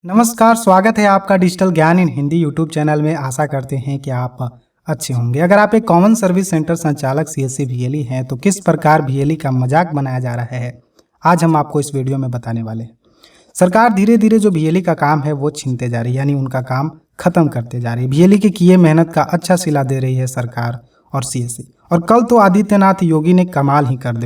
नमस्कार, स्वागत है आपका डिजिटल ज्ञान इन हिंदी यूट्यूब चैनल में। आशा करते हैं कि आप अच्छे होंगे। अगर आप एक कॉमन सर्विस सेंटर संचालक सीएससी वीएलई हैं तो किस प्रकार वीएलई का मजाक बनाया जा रहा है, आज हम आपको इस वीडियो में बताने वाले हैं। सरकार धीरे धीरे जो वीएलई का काम है वो छीनते जा रही है, यानी उनका काम खत्म करते जा रही है। वीएलई के किए मेहनत का अच्छा सिला दे रही है सरकार और सीएससी। और कल तो आदित्यनाथ योगी ने कमाल ही कर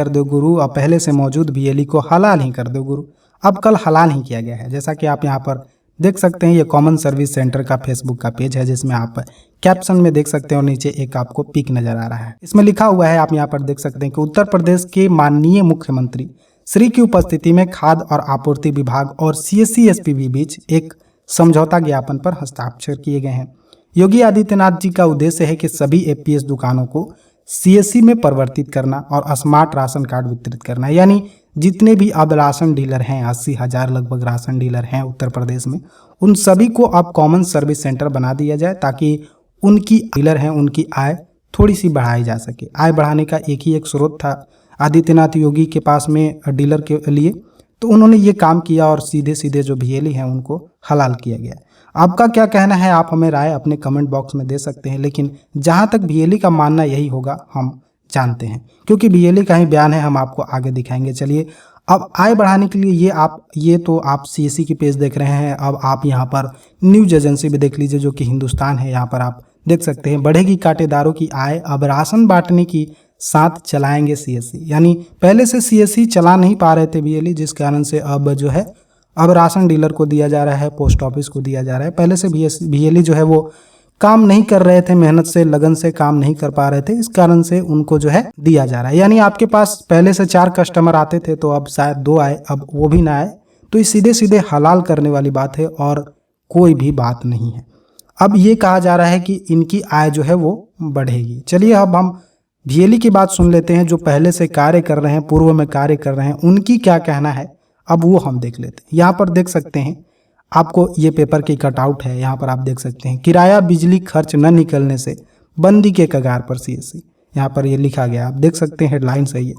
दे गुरु। अब पहले से मौजूद वीएलई को हलाल ही कर दो गुरु। अब कल हलाल ही किया गया है। जैसा कि आप यहाँ पर देख सकते हैं, ये कॉमन सर्विस सेंटर का फेसबुक का पेज है, जिसमें आप कैप्शन में देख सकते हैं और नीचे एक आपको पिक नजर आ रहा है। इसमें लिखा हुआ है, आप यहाँ पर देख सकते हैं कि उत्तर प्रदेश के माननीय मुख्यमंत्री श्री की उपस्थिति में खाद्य और आपूर्ति विभाग और सीएससी एसपीबी बीच एक समझौता ज्ञापन पर हस्ताक्षर किए गए हैं। योगी आदित्यनाथ जी का उद्देश्य है कि सभी एपीएस दुकानों को सीएससी में परिवर्तित करना और स्मार्ट राशन कार्ड वितरित करना। यानी जितने भी अब राशन डीलर हैं, 80,000 लगभग राशन डीलर हैं उत्तर प्रदेश में, उन सभी को अब कॉमन सर्विस सेंटर बना दिया जाए ताकि उनकी डीलर हैं उनकी आय थोड़ी सी बढ़ाई जा सके। आय बढ़ाने का एक स्रोत था आदित्यनाथ योगी के पास में डीलर के लिए, तो उन्होंने ये काम किया और सीधे सीधे जो वीएलई हैं उनको हलाल किया गया। आपका क्या कहना है, आप हमें राय अपने कमेंट बॉक्स में दे सकते हैं। लेकिन जहां तक वीएलई का मानना यही होगा, हम जानते हैं, क्योंकि वीएलई का ही बयान है, हम आपको आगे दिखाएंगे। चलिए, अब आय बढ़ाने के लिए ये तो आप सीएससी की पेज देख रहे हैं। अब आप यहां पर न्यूज एजेंसी भी देख लीजिए, जो कि हिंदुस्तान है। यहाँ पर आप देख सकते हैं, बढ़ेगी कांटेदारों की आय, अब राशन बांटने की साथ चलाएंगे सीएससी। यानी पहले से सीएससी चला नहीं पा रहे थे वीएलई, जिस कारण से अब राशन डीलर को दिया जा रहा है, पोस्ट ऑफिस को दिया जा रहा है। पहले से वीएलई जो है वो काम नहीं कर रहे थे, मेहनत से लगन से काम नहीं कर पा रहे थे, इस कारण से उनको जो है दिया जा रहा है। यानी आपके पास पहले से 4 कस्टमर आते थे तो अब शायद 2 आए, अब वो भी ना आए। तो ये सीधे सीधे हलाल करने वाली बात है और कोई भी बात नहीं है। अब ये कहा जा रहा है कि इनकी आय जो है वो बढ़ेगी। चलिए, अब हम वीएलई की बात सुन लेते हैं। जो पहले से कार्य कर रहे हैं, पूर्व में कार्य कर रहे हैं, उनकी क्या कहना है, अब वो हम देख लेते हैं। यहाँ पर देख सकते हैं, आपको ये पेपर की कटआउट है। यहाँ पर आप देख सकते हैं, किराया बिजली खर्च न निकलने से बंदी के कगार पर सीएससी। यहाँ पर ये लिखा गया, आप देख सकते हैं, हेडलाइन सही है।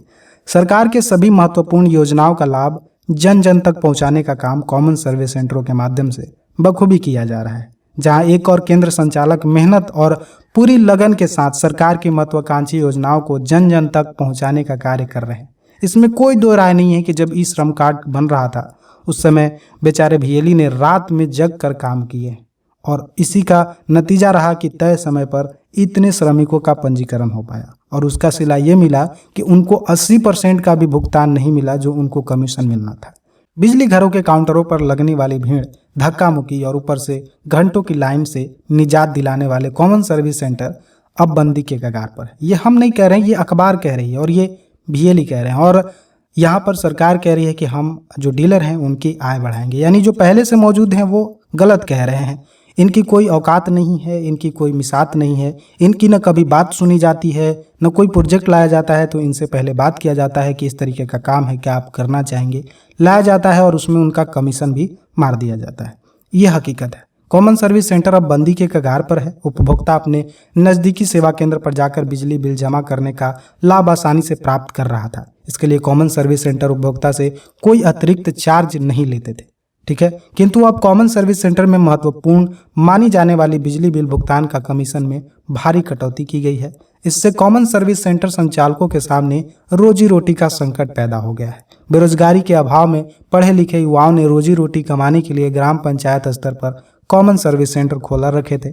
सरकार के सभी महत्वपूर्ण योजनाओं का लाभ जन जन तक पहुंचाने का काम कॉमन सर्विस सेंटरों के माध्यम से बखूबी किया जा रहा है। जहां एक और केंद्र संचालक मेहनत और पूरी लगन के साथ सरकार की महत्वाकांक्षी योजनाओं को जन जन तक पहुंचाने का कार्य कर रहे हैं। इसमें कोई दो राय नहीं है कि जब ई श्रम कार्ड बन रहा था उस समय बेचारे वीएलई ने रात में जग कर काम किए और इसी का नतीजा रहा कि तय समय पर इतने श्रमिकों का पंजीकरण हो पाया। और उसका सिला ये मिला कि उनको 80% का भी भुगतान नहीं मिला जो उनको कमीशन मिलना था। बिजली घरों के काउंटरों पर लगने वाली भीड़, धक्का मुक्की और ऊपर से घंटों की लाइन से निजात दिलाने वाले कॉमन सर्विस सेंटर अब बंदी के कगार पर है। ये हम नहीं कह रहे हैं, ये अखबार कह रही है और ये वीएलई कह रहे हैं। और यहाँ पर सरकार कह रही है कि हम जो डीलर हैं उनकी आय बढ़ाएंगे। यानी जो पहले से मौजूद हैं वो गलत कह रहे हैं। इनकी कोई औकात नहीं है, इनकी कोई मिसात नहीं है, इनकी न कभी बात सुनी जाती है, न कोई प्रोजेक्ट लाया जाता है तो इनसे पहले बात किया जाता है कि इस तरीके का काम है, क्या आप करना चाहेंगे, लाया जाता है और उसमें उनका कमीशन भी मार दिया जाता है। ये हकीकत है। कॉमन सर्विस सेंटर अब बंदी के कगार पर है। उपभोक्ता अपने नज़दीकी सेवा केंद्र पर जाकर बिजली बिल जमा करने का लाभ आसानी से प्राप्त कर रहा था। इसके लिए कॉमन सर्विस सेंटर उपभोक्ता से कोई अतिरिक्त चार्ज नहीं लेते थे, ठीक है। किंतु अब कॉमन सर्विस सेंटर में महत्वपूर्ण मानी जाने वाली बिजली बिल भुगतान का कमीशन में भारी कटौती की गई है। इससे कॉमन सर्विस सेंटर संचालकों के सामने रोजी रोटी का संकट पैदा हो गया है। बेरोजगारी के अभाव में पढ़े लिखे युवाओं ने रोजी रोटी कमाने के लिए ग्राम पंचायत स्तर पर कॉमन सर्विस सेंटर खोला रखे थे।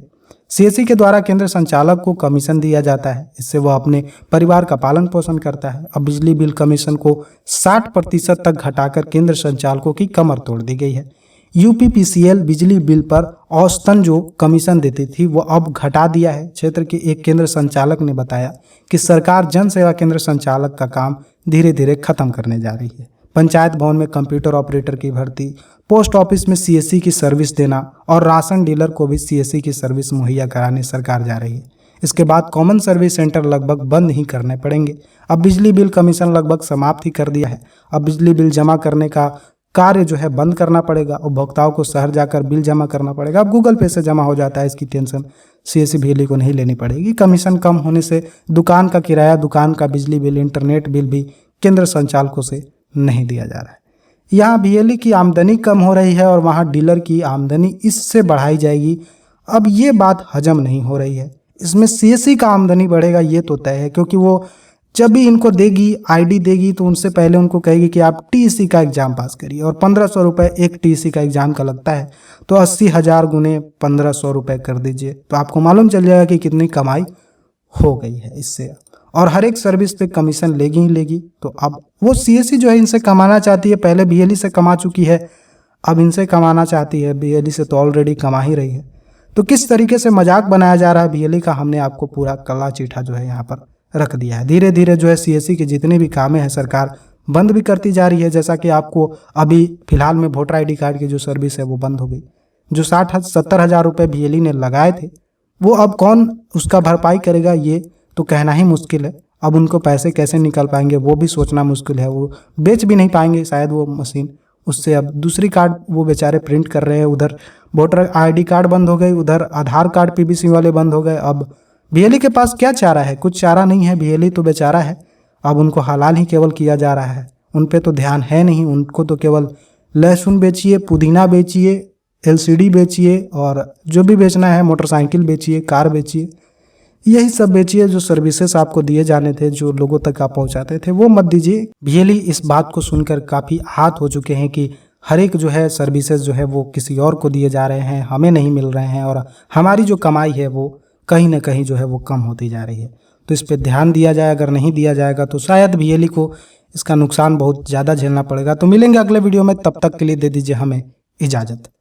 सीएससी के द्वारा केंद्र संचालक को कमीशन दिया जाता है, इससे वह अपने परिवार का पालन पोषण करता है। अब बिजली बिल कमीशन को 60% तक घटाकर केंद्र संचालकों की कमर तोड़ दी गई है। यूपीपीसीएल बिजली बिल पर औसतन जो कमीशन देती थी वो अब घटा दिया है। क्षेत्र के एक केंद्र संचालक ने बताया कि सरकार जन सेवा केंद्र संचालक का काम धीरे धीरे खत्म करने जा रही है। पंचायत भवन में कंप्यूटर ऑपरेटर की भर्ती, पोस्ट ऑफिस में सीएससी की सर्विस देना और राशन डीलर को भी सीएससी की सर्विस मुहैया कराने सरकार जा रही है। इसके बाद कॉमन सर्विस सेंटर लगभग बंद ही करने पड़ेंगे। अब बिजली बिल कमीशन लगभग समाप्त ही कर दिया है। अब बिजली बिल जमा करने का कार्य जो है बंद करना पड़ेगा। उपभोक्ताओं को शहर जाकर बिल जमा करना पड़ेगा। अब गूगल पे से जमा हो जाता है, इसकी टेंशन सीएससी वीएलई को नहीं लेनी पड़ेगी। कमीशन कम होने से दुकान का किराया, दुकान का बिजली बिल, इंटरनेट बिल भी केंद्र संचालकों से नहीं दिया जा रहा है। यहाँ बीएलई की आमदनी कम हो रही है और वहाँ डीलर की आमदनी इससे बढ़ाई जाएगी। अब ये बात हजम नहीं हो रही है। इसमें सीएससी का आमदनी बढ़ेगा ये तो तय है, क्योंकि वो जब भी इनको देगी आईडी देगी तो उनसे पहले उनको कहेगी कि आप टीईसी का एग्जाम पास करिए, और 1500 रुपये एक टीईसी का एग्जाम का लगता है, तो 80,000 गुने 1500 रुपये कर दीजिए तो आपको मालूम चल जाएगा कि कितनी कमाई हो गई है इससे। और हर एक सर्विस पे कमीशन लेगी ही लेगी। तो अब वो सीएससी जो है इनसे कमाना चाहती है, पहले बीएलई से कमा चुकी है, अब इनसे कमाना चाहती है। बीएलई से तो ऑलरेडी कमा ही रही है। तो किस तरीके से मजाक बनाया जा रहा है बीएलई का, हमने आपको पूरा कला चीठा जो है यहाँ पर रख दिया है। धीरे धीरे जो है सीएससी के जितने भी कामें हैं सरकार बंद भी करती जा रही है। जैसा कि आपको अभी फिलहाल में वोटर आईडी कार्ड की जो सर्विस है वो बंद हो गई। जो 60-70 हज़ार रुपये बीएलई ने लगाए थे वो अब कौन उसका भरपाई करेगा ये तो कहना ही मुश्किल है। अब उनको पैसे कैसे निकल पाएंगे वो भी सोचना मुश्किल है। वो बेच भी नहीं पाएंगे शायद वो मशीन, उससे अब दूसरी कार्ड वो बेचारे प्रिंट कर रहे हैं। उधर वोटर आईडी कार्ड बंद हो गई, उधर आधार कार्ड पीबीसी वाले बंद हो गए। अब बीएलई के पास क्या चारा है? कुछ चारा नहीं है। बीएलई तो बेचारा है। अब उनको हलाल ही केवल किया जा रहा है, उन पे तो ध्यान है नहीं। उनको तो केवल लहसुन बेचिए, पुदीना बेचिए, एलसीडी बेचिए, और जो भी बेचना है मोटरसाइकिल बेचिए, कार बेचिए, यही सब बेचिए। जो सर्विसेज आपको दिए जाने थे, जो लोगों तक आप पहुंचाते थे, वो मत दीजिए। बीएलई इस बात को सुनकर काफ़ी आहत हो चुके हैं कि हर एक जो है सर्विसेज जो है वो किसी और को दिए जा रहे हैं, हमें नहीं मिल रहे हैं, और हमारी जो कमाई है वो कहीं ना कहीं जो है वो कम होती जा रही है। तो इस पर ध्यान दिया जाए। अगर नहीं दिया जाएगा तो शायद बीएलई को इसका नुकसान बहुत ज़्यादा झेलना पड़ेगा। तो मिलेंगे अगले वीडियो में, तब तक के लिए दे दीजिए हमें इजाज़त।